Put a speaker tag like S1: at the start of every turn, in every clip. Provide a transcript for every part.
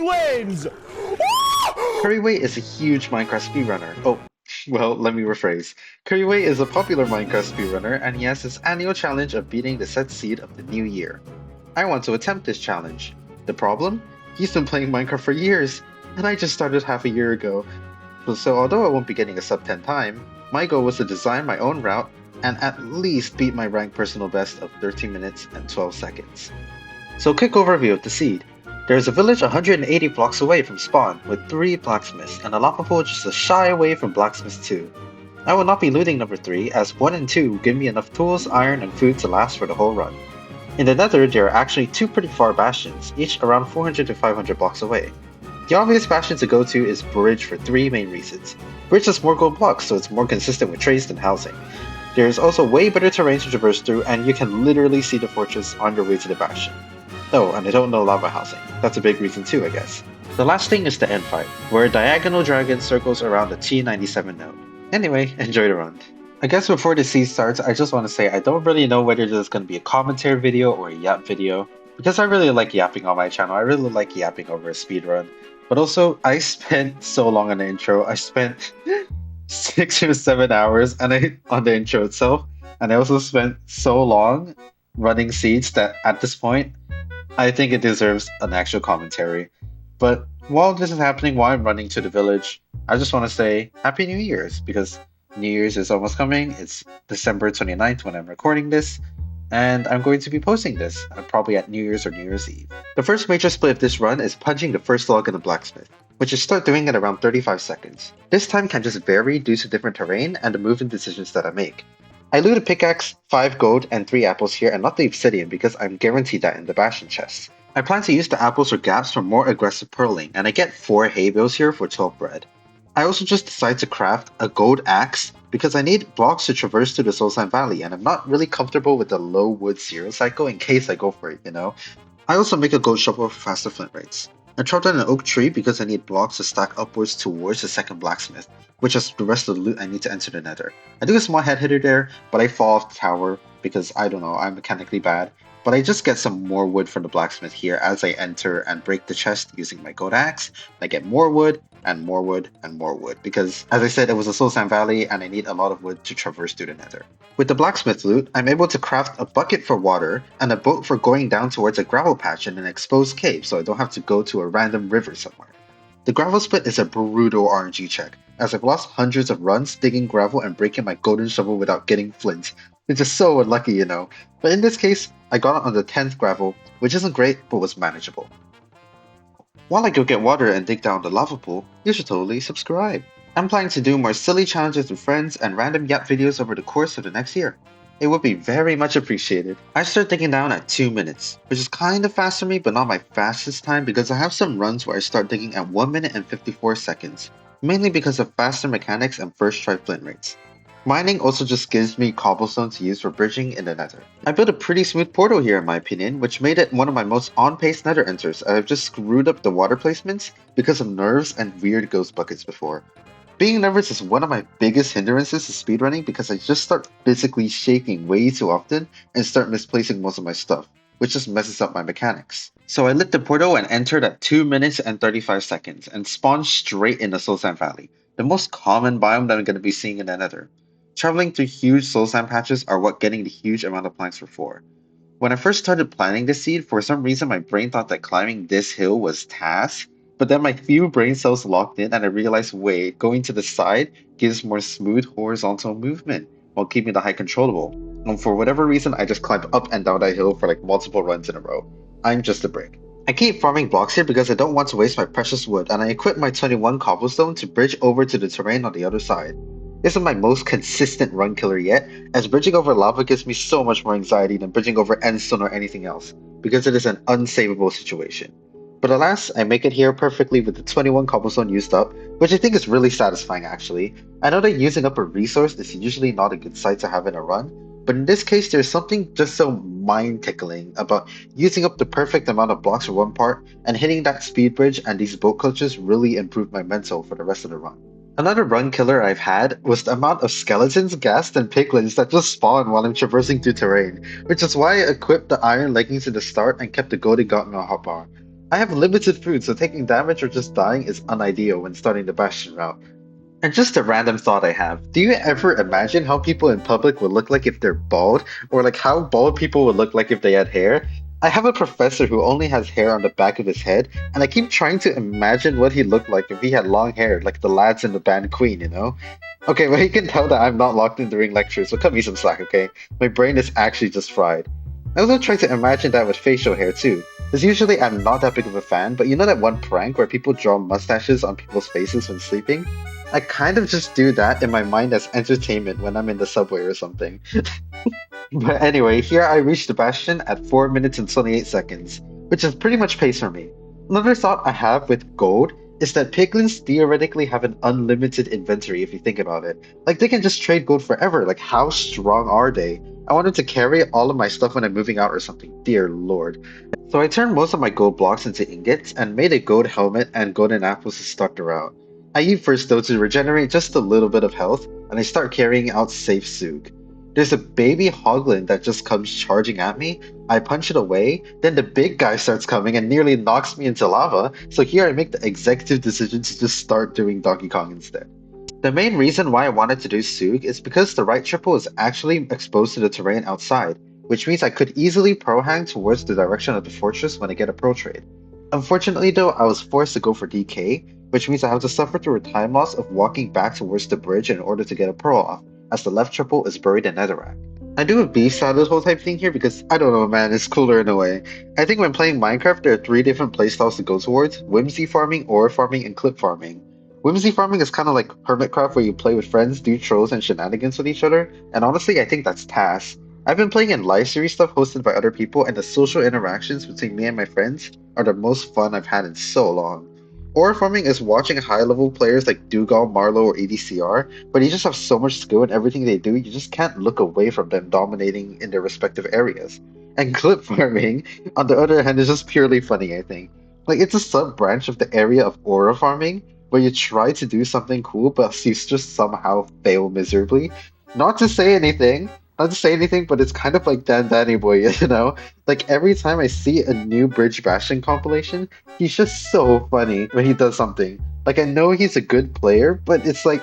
S1: wins!
S2: Couriway is a huge Minecraft speedrunner. Oh, well, let me rephrase. Couriway is a popular Minecraft speedrunner, and he has his annual challenge of beating the set seed of the new year. I want to attempt this challenge. The problem? He's been playing Minecraft for years, and I just started half a year ago. So although I won't be getting a sub 10 time, my goal was to design my own route and at least beat my ranked personal best of 13 minutes and 12 seconds. So quick overview of the seed. There is a village 180 blocks away from spawn with 3 blacksmiths and a lava pool just a shy away from blacksmith 2. I will not be looting number 3 as 1 and 2 give me enough tools, iron, and food to last for the whole run. In the nether, there are actually 2 pretty far bastions, each around 400 to 500 blocks away. The obvious bastion to go to is Bridge for 3 main reasons. Bridge has more gold blocks, so it's more consistent with trades than housing. There is also way better terrain to traverse through, and you can literally see the fortress on your way to the bastion. Oh, and I don't know lava housing. That's a big reason too, I guess. The last thing is the end fight, where a diagonal dragon circles around the T97 node. Anyway, enjoy the run. I guess before the seed starts, I just want to say I don't really know whether this is going to be a commentary video or a yap video, because I really like yapping on my channel. I really like yapping over a speedrun. But also, I spent so long on the intro. I spent 6 or 7 hours on the intro itself, and I also spent so long running seeds that at this point, I think it deserves an actual commentary. But while this is happening, while I'm running to the village, I just want to say Happy New Year's, because New Year's is almost coming. It's December 29th when I'm recording this, and I'm going to be posting this, probably at New Year's or New Year's Eve. The first major split of this run is punching the first log in the blacksmith, which I start doing at around 35 seconds. This time can just vary due to different terrain and the movement decisions that I make. I loot a pickaxe, 5 gold, and 3 apples here and not the obsidian because I'm guaranteed that in the bastion chest. I plan to use the apples or gaps for more aggressive pearling, and I get 4 hay bales here for 12 bread. I also just decided to craft a gold axe because I need blocks to traverse through the Soulsand Valley, and I'm not really comfortable with the low wood zero cycle in case I go for it, you know? I also make a gold shovel for faster flint rates. I chopped down an oak tree because I need blocks to stack upwards towards the second blacksmith, which is the rest of the loot I need to enter the nether. I do a small head hitter there, but I fall off the tower because I don't know, I'm mechanically bad. But I just get some more wood from the blacksmith here as I enter and break the chest using my gold axe. I get more wood, and more wood, and more wood, because as I said, it was a soul sand valley and I need a lot of wood to traverse through the nether. With the blacksmith loot, I'm able to craft a bucket for water and a boat for going down towards a gravel patch in an exposed cave so I don't have to go to a random river somewhere. The gravel split is a brutal RNG check, as I've lost hundreds of runs digging gravel and breaking my golden shovel without getting flint. It's just so unlucky, you know. But in this case, I got it on the 10th gravel, which isn't great, but was manageable. While I go get water and dig down the lava pool, you should totally subscribe. I'm planning to do more silly challenges with friends and random yap videos over the course of the next year. It would be very much appreciated. I start digging down at 2 minutes, which is kind of fast for me but not my fastest time because I have some runs where I start digging at 1 minute and 54 seconds, mainly because of faster mechanics and first try flint rates. Mining also just gives me cobblestone to use for bridging in the nether. I built a pretty smooth portal here in my opinion, which made it one of my most on-pace nether enters. I've just screwed up the water placements because of nerves and weird ghost buckets before. Being nervous is one of my biggest hindrances to speedrunning because I just start physically shaking way too often and start misplacing most of my stuff, which just messes up my mechanics. So I lit the portal and entered at 2 minutes and 35 seconds and spawned straight in the Soul Sand Valley, the most common biome that I'm going to be seeing in the nether. Traveling through huge soul sand patches are what getting the huge amount of planks were for. When I first started planning this seed, for some reason my brain thought that climbing this hill was task, but then my few brain cells locked in and I realized wait, going to the side gives more smooth horizontal movement while keeping the height controllable. And for whatever reason I just climbed up and down that hill for like multiple runs in a row. I'm just a brick. I keep farming blocks here because I don't want to waste my precious wood and I equip my 21 cobblestone to bridge over to the terrain on the other side. This is my most consistent run killer yet, as bridging over lava gives me so much more anxiety than bridging over endstone or anything else, because it is an unsavable situation. But alas, I make it here perfectly with the 21 cobblestone used up, which I think is really satisfying actually. I know that using up a resource is usually not a good sight to have in a run, but in this case there's something just so mind-tickling about using up the perfect amount of blocks for one part, and hitting that speed bridge and these boat clutches really improved my mental for the rest of the run. Another run killer I've had was the amount of skeletons, ghasts, and piglins that just spawn while I'm traversing through terrain, which is why I equipped the iron leggings in the start and kept the golden gun on my hotbar. I have limited food, so taking damage or just dying is unideal when starting the Bastion route. And just a random thought I have. Do you ever imagine how people in public would look like if they're bald? Or like how bald people would look like if they had hair? I have a professor who only has hair on the back of his head, and I keep trying to imagine what he'd look like if he had long hair, like the lads in the band Queen, you know? Okay, well, you can tell that I'm not locked in during lectures, so cut me some slack, okay? My brain is actually just fried. I also try to imagine that with facial hair too. Because usually I'm not that big of a fan, but you know that one prank where people draw mustaches on people's faces when sleeping? I kind of just do that in my mind as entertainment when I'm in the subway or something. But anyway, here I reached the Bastion at 4 minutes and 28 seconds, which is pretty much pace for me. Another thought I have with gold is that piglins theoretically have an unlimited inventory if you think about it. Like they can just trade gold forever. Like how strong are they? I wanted to carry all of my stuff when I'm moving out or something. Dear Lord. So I turned most of my gold blocks into ingots and made a gold helmet and golden apples to start the route. I eat first though to regenerate just a little bit of health, and I start carrying out safe Soog. There's a baby hoglin that just comes charging at me. I punch it away, then the big guy starts coming and nearly knocks me into lava, so here I make the executive decision to just start doing Donkey Kong instead. The main reason why I wanted to do Soog is because the right triple is actually exposed to the terrain outside, which means I could easily pro hang towards the direction of the fortress when I get a pro trade. Unfortunately though, I was forced to go for DK, which means I have to suffer through a time loss of walking back towards the bridge in order to get a pro off, as the left triple is buried in netherrack. I do a beast saddle hole type thing here because I don't know man, it's cooler in a way. I think when playing Minecraft there are three different playstyles to go towards: whimsy farming, ore farming, and clip farming. Whimsy farming is kind of like Hermitcraft where you play with friends, do trolls and shenanigans with each other, and honestly I think that's TAS. I've been playing in live series stuff hosted by other people, and the social interactions between me and my friends are the most fun I've had in so long. Ore farming is watching high level players like Dougal, Marlow, or ADCR, but you just have so much skill in everything they do, you just can't look away from them dominating in their respective areas. And clip farming, on the other hand, is just purely funny, I think. Like, it's a sub branch of the area of aura farming, where you try to do something cool, but you just somehow fail miserably. Not to say anything, not to say anything, but it's kind of like dandannyboy, you know? Like, every time I see a new Bridge Bashing compilation, he's just so funny when he does something. Like I know he's a good player, but it's like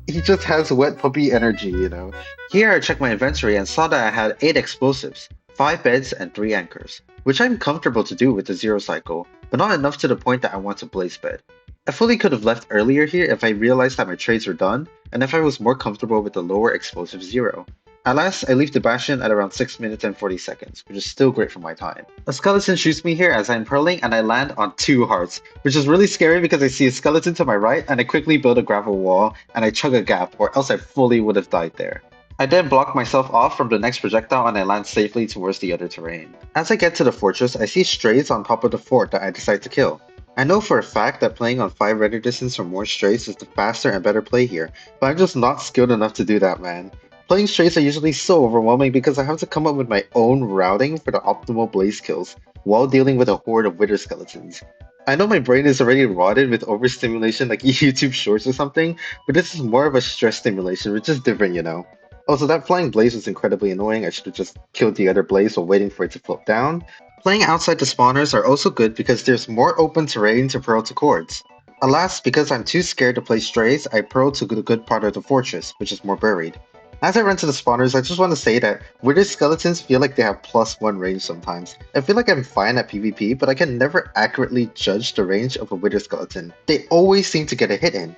S2: he just has wet puppy energy, you know. Here I checked my inventory and saw that I had 8 explosives, 5 beds, and 3 anchors, which I'm comfortable to do with the zero cycle, but not enough to the point that I want to blaze bed. I fully could have left earlier here if I realized that my trades were done, and if I was more comfortable with the lower explosive zero. At last, I leave the Bastion at around 6 minutes and 40 seconds, which is still great for my time. A skeleton shoots me here as I'm pearling and I land on 2 hearts, which is really scary because I see a skeleton to my right and I quickly build a gravel wall and I chug a gap or else I fully would have died there. I then block myself off from the next projectile and I land safely towards the other terrain. As I get to the fortress, I see strays on top of the fort that I decide to kill. I know for a fact that playing on 5 render distance or more strays is the faster and better play here, but I'm just not skilled enough to do that, man. Playing strays are usually so overwhelming because I have to come up with my own routing for the optimal blaze kills while dealing with a horde of wither skeletons. I know my brain is already rotted with overstimulation like YouTube shorts or something, but this is more of a stress stimulation, which is different, you know. Also, that flying blaze was incredibly annoying. I should have just killed the other blaze while waiting for it to float down. Playing outside the spawners are also good because there's more open terrain to pearl to cords. Alas, because I'm too scared to play strays, I pearl to the good part of the fortress, which is more buried. As I run to the spawners, I just want to say that wither skeletons feel like they have +1 range sometimes. I feel like I'm fine at PvP, but I can never accurately judge the range of a wither skeleton. They always seem to get a hit in.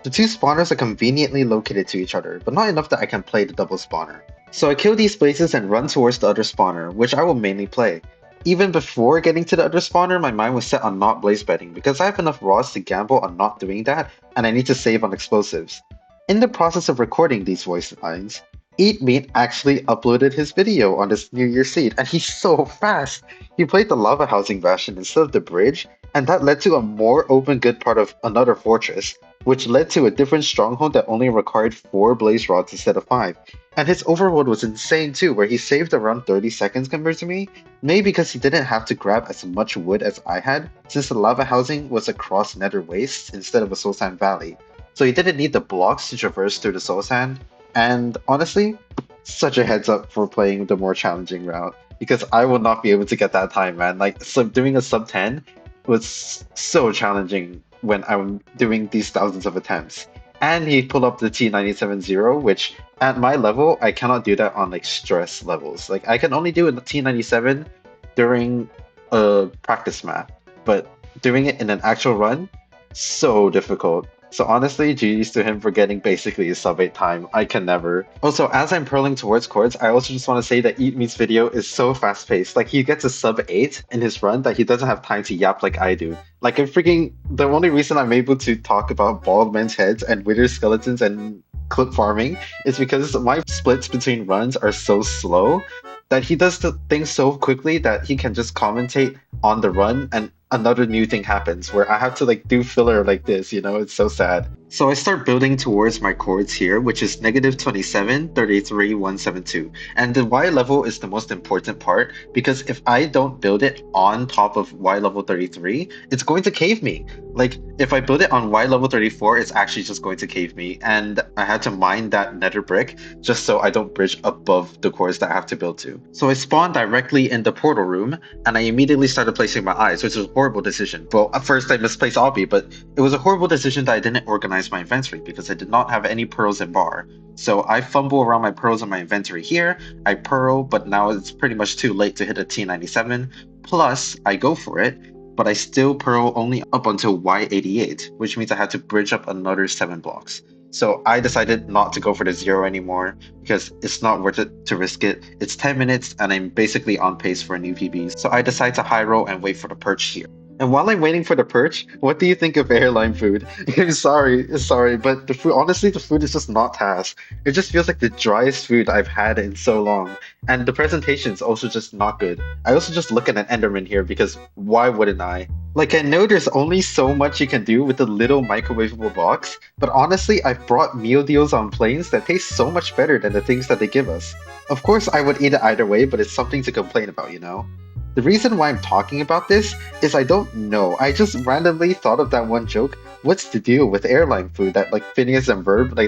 S2: The 2 spawners are conveniently located to each other, but not enough that I can play the double spawner. So I kill these places and run towards the other spawner, which I will mainly play. Even before getting to the other spawner, my mind was set on not blaze betting because I have enough rods to gamble on not doing that, and I need to save on explosives. In the process of recording these voice lines, Eat Meat actually uploaded his video on this New Year's Eve, and he's so fast! He played the lava housing bastion instead of the bridge, and that led to a more open good part of another fortress, which led to a different stronghold that only required 4 blaze rods instead of 5. And his overworld was insane too, where he saved around 30 seconds compared to me, maybe because he didn't have to grab as much wood as I had, since the lava housing was across nether wastes instead of a soul sand valley. So he didn't need the blocks to traverse through the soul sand, and honestly, such a heads up for playing the more challenging route, because I will not be able to get that time, man. Like, doing a sub 10 was so challenging when I'm doing these thousands of attempts. And he pulled up the T97 which at my level, I cannot do that on like stress levels. Like I can only do a T97 during a practice map, but doing it in an actual run, so difficult. So honestly, GG's to him for getting basically a sub 8 time. I can never. Also, as I'm purling towards chords, I also just want to say that Eat Meat's video is so fast paced. Like he gets a sub 8 in his run that he doesn't have time to yap like I do. Like I'm freaking the only reason I'm able to talk about bald men's heads and wither skeletons and clip farming is because my splits between runs are so slow that he does the things so quickly that he can just commentate on the run and another new thing happens where I have to like do filler like this, you know, it's so sad. So I start building towards my chords here, which is negative 27, 33, 172. And the Y level is the most important part because if I don't build it on top of Y level 33, it's going to cave me. Like if I build it on Y level 34, it's actually just going to cave me. And I had to mine that nether brick just so I don't bridge above the cores that I have to build to. So I spawned directly in the portal room and I immediately started placing my eyes, which was a horrible decision. Well, at first I misplaced Obby, but it was a horrible decision that I didn't organize my inventory because I did not have any pearls in bar. So I fumble around my pearls in my inventory here, I pearl, but now it's pretty much too late to hit a T97. Plus, I go for it, but I still pearl only up until Y88, which means I had to bridge up another 7 blocks. So I decided not to go for the 0 anymore because it's not worth it to risk it. It's 10 minutes and I'm basically on pace for a new PB. So I decide to high roll and wait for the perch here. And while I'm waiting for the perch, what do you think of airline food? I'm sorry, but the food, honestly, the food is just not task. It just feels like the driest food I've had in so long. And the presentation is also just not good. I also just look at an Enderman here because why wouldn't I? Like, I know there's only so much you can do with a little microwavable box, but honestly, I've brought meal deals on planes that taste so much better than the things that they give us. Of course, I would eat it either way, but it's something to complain about, you know? The reason why I'm talking about this is I don't know. I just randomly thought of that one joke. What's the deal with airline food that like Phineas and Verb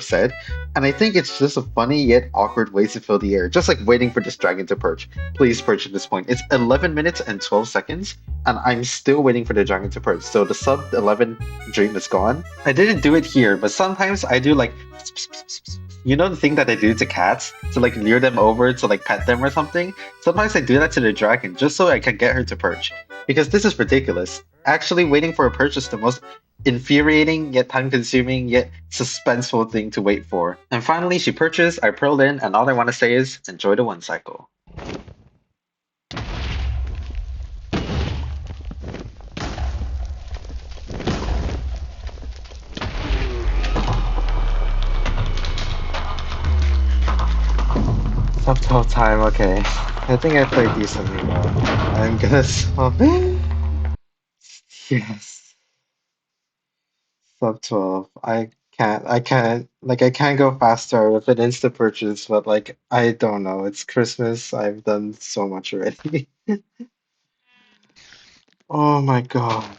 S2: said? And I think it's just a funny yet awkward way to fill the air, just like waiting for this dragon to perch. Please perch at this point. It's 11 minutes and 12 seconds, and I'm still waiting for the dragon to perch. So the sub 11 dream is gone. I didn't do it here, but sometimes I do like you know the thing that I do to cats to like lure them over to like pet them or something? Sometimes I do that to the dragon just so I can get her to perch. Because this is ridiculous. Actually, waiting for a perch is the most infuriating, yet time consuming, yet suspenseful thing to wait for. And finally, she perches, I pearled in, and all I want to say is enjoy the one cycle. Sub 12 time, okay. I think I played decently well. I'm gonna sub. Yes. Sub 12. I can't go faster with an instant purchase, but like, I don't know. It's Christmas. I've done so much already. Oh my God.